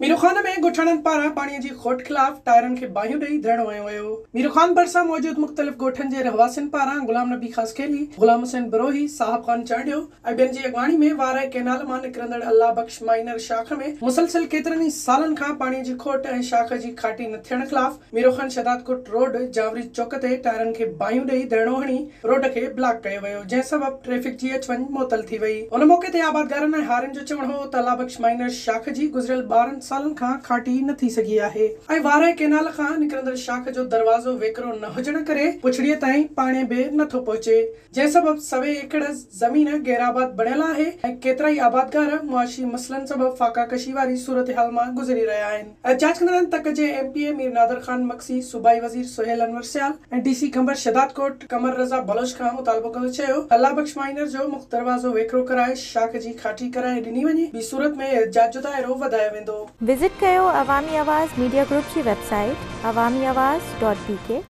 मीरू खान में ॻोठाणनि पारां पाणीअ जी खोट ख़िलाफ़ टायरनि खे बाहियूं ॾेई धरणो हंयो वियो। मीरू खान भरिसां मौजूद मुख़्तलिफ़ ॻोठनि जे रहवासियुनि पारां गुलाम नबी ख़ासकेली, गुलाम हुसैन बरोही, साहब खान चांडियो ऐं ॿियनि जी अॻवानी में वाराए कैनाल मां निकिरंदड़ अल्लाह बख़्श माइनर शाख़ में मुसलसिल केतिरनि ई सालनि खां पाणीअ जी खोट ऐं शाख़ जी खाटी न थियण ख़िलाफ़ मीरू खान शदादकोट रोड जावरी चौक ते टायरनि खे बाहियूं ॾेई धरणो हणी रोड खे ब्लॉक कयो वियो, जंहिं सबबि ट्रैफ़िक जी अच वञ मुअतल थी वई। उन मौक़े ते आबादगारनि ऐं हारियुनि जो चवणु हो त अल्लाह बख़्श माइनर शाख़ जी गुज़िरियल 12 सालनि खां खाटी न थी सघी आहे ऐं वाराए कैनाल खां निकिरंदड़ शाख़ जो दरवाज़ो वेकरो न हुजण करे पुछड़ीअ ताईं पाणी बि नथो पहुचे, जंहिं सबबि 100 एकड़ ज़मीन गैराबाद बणियल आहे ऐं केतिरा ई आबादगार मुआशी मसइलनि सबबि फाकाकशी वारी सूरत हाल मां गुज़री रहिया आहिनि। एहतिजाज कंदड़नि तक जे MPA मीर नादर खान मक्सी, सूबाई वज़ीर सुहेल अनवर सियाल ऐं DC कंबर शदादकोट कमर रज़ा बलोच खां मुतालबो कंदे चयो अल्लाह बख़्श माइनर जो मुख्य दरवाज़ो वेकरो कराए शाख़ जी खाटी कराए ॾिनी वञे, ॿी सूरत में एहतिजाज जो दाइरो वधायो वेंदो। विज़िट कयो अवामी आवाज़ मीडिया ग्रुप जी वेबसाइट awamiawaz.pk